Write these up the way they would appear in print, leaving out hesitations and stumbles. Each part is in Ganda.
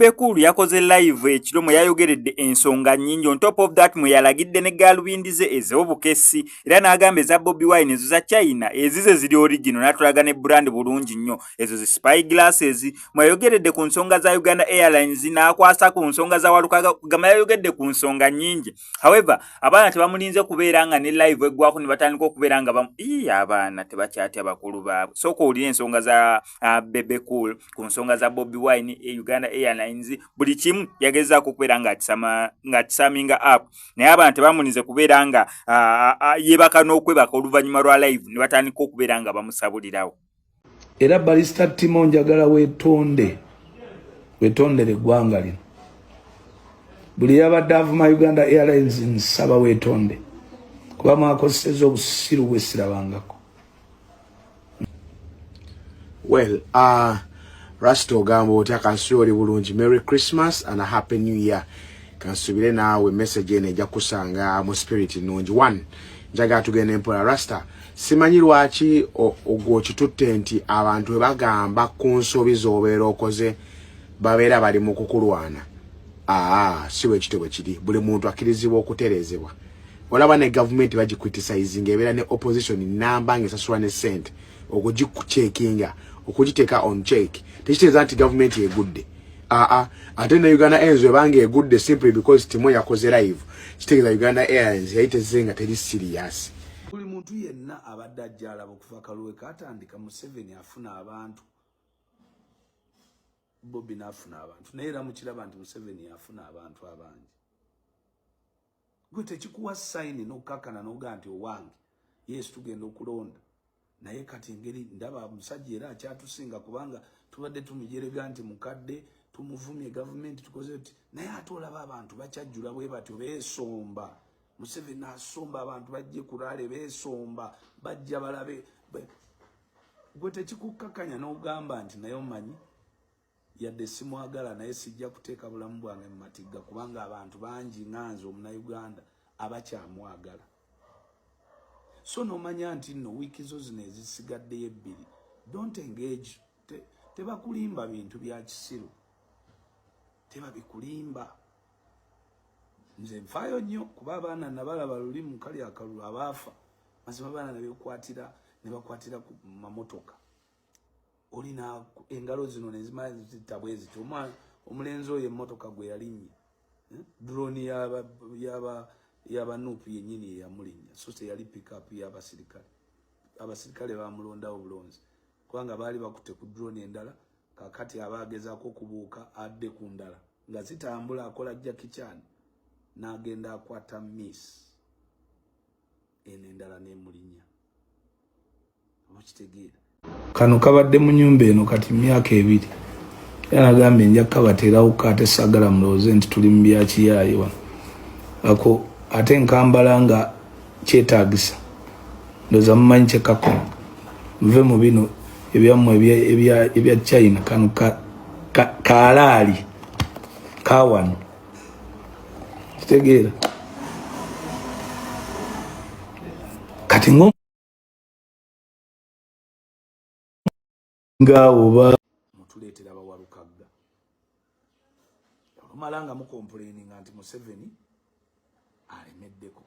Bebe Cool yakoze live ekiro mwe yayogeredde ensonga nnyingi. On top of that mwe yalagidde ne galubindi ze ez'obukessi era n'agamba eza Bobi Wine ezo za China ezize ziri original n'atulaga ne brand bulungi nnyo ezo zi spy glasses. Mwe yayogeredde ku nsonga za Uganda Airlines n'akwasa ku nsonga za Walukaga gama yayogeredde ku nsonga nnyingi. However abaana tebamulinze kubeera nga ne live eggwako ne batandika okubeera nga abaana tebakyatya bakulu baabwe. Sooka owulire ensonga za Bebe Cool ku nsonga za Bobi Wine Uganda Airlines buli kimu yagezaako kubeera nga tisaminga up naye abantu tebamulinze kubeera nga yebaka n'okwebaka oluvannyuma lwa live ne batandika okubeera nga bamusabulirawo. Era Barrister Timo njagala wetondere eggwanga lino. Buli yabadde avuma Uganda Airlines nsaba weetonde kuba mwakosezza obusiru bwe sirabangako. Well, Rasto Gambo otya kansubire bulungi. Merry Christmas and a Happy New Year. Kansubire naawe message ene ejja kusanga mu spirit nungi. 1. Njaga tugende mpola Rasta. Simanyi lwaki ogwo kitutte nti abantu bagamba ku nsobi z'obeera okoze babeera bali mu kukulwana. Siwe kitwe kiri. Buli muntu akirizibwa okuterezebwa. Olaba ne government bagicriticize ebeera ne opposition namba ngesasula ne sente okugikucekinga okugiteka on check. Tekitegeeza nti government egudde. Ate ne Uganda Airlines ebange egudde simply because Timo yakoze live. Kitegeeza Uganda Airlines yayiteze nga teri serious. Buli muntu yenna abadde ajja alaba okuva kaluwe katandika Museveni afuna abantu. Bobi n'afuna abantu. Naye era mukiraba nti Museveni afuna abantu abangi. Gwe tekikuwa sign n'okukakana n'oga nti owange. Yesu tugenda okulonda. Naye kati ngeri ndaba musajja era akyatusinga kubanga tubadde tumujerega nti mukadde tumuvumye government tukoze ati naye atolaba abantu bakyajjula bwe batyo beesomba. Museveni asomba abantu bajje kulale beesomba bajja balabe. Gwe tekikukakanya n'ogamba nti naye omanyi yadde simwagala naye sijja kuteeka bulamu bwange mu matigga kubanga abantu bangi nganze omunauganda abakyamwagala. So nomanya nti no wiki zo zino ezisigaddeyo ebbiri. Don't engage. Tebakulimba bintu bya kisiru. Tebabikulimba. Nze nfaayo nnyo kuba abaana nabalaba luli mu kali akalulu abaafa. Mazima abaana ne bakwatira ku mamotoka. Olina engalo zino nezimala zitabwe ziti omulenzi oyo emmotoka gwe yalinnye. Drone yaba nupu yennyini yamulinnya. So yali pick up y'abasirikale. Abasirikale bamulondawo bulonzi. Kubanga baali bakutte ku drone endala kakati abagezaako okubuuka adde ku ndala. Nga zitambula akola Jackie Chan n'agenda akwata miss. Eno endala n'emulinnya. Mukitegeera. Kano kabadde mu nyumba eno kati myaka 2. Yanagambye nja kabateerawo ate sagala mulooze nti tuli mu byakiyaayi wano. Ako ate nkambala nga kyetaagisa. Ndoza mumanyi kyekakoma. Muve mu bino ebyammwe ebya China kano kaalaali kawano. Kitegeera. Kati ngawo ba mutuleetera bawalukaga. Omalanga mu complaining nti Museveni alemeddeko.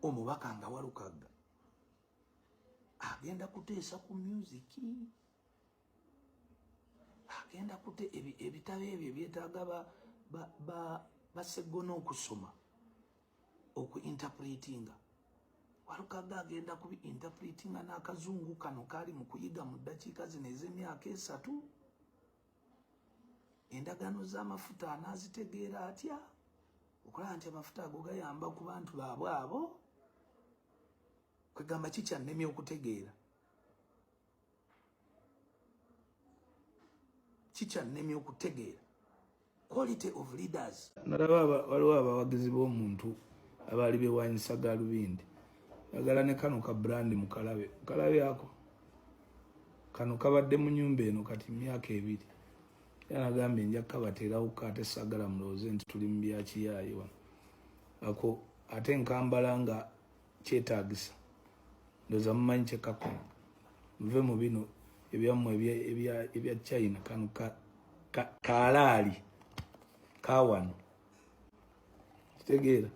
Omubaka nga walukaga agenda kuteesa ku music. Agenda kute ebitabo ebyo byetaaga baseggona okusoma okuinterpretinga. Walukaga agenda kubi interpretinga n'akazungu kano kali mu kuyiga mu ddakiika zino ez'emyaka 3. Endagano z'amafuta anazitegeera atya okulaba nti amafuta ago gayamba ku bantu baabwe abo. Kwegamba kikyannemye okutegeera. Kikyannemye okutegeera. Quality of leaders. Nalaba waliwo abawagizi b'omuntu abaali bewanyisa galubindi. Agala ne kano ka brand mukalabe. Mukalabe ako. Kano kabadde mu nyumba eno kati myaka 2. Yanagambye nja kabateerawo ate sagala mulooze nti tuli mu byakiyaayi wano. Ako ate nkambala nga kyetaagisa. Ndoza mumanyi kyekakoma. Muve mu bino ebyammwe ebya China kano kalali kawano kitegeera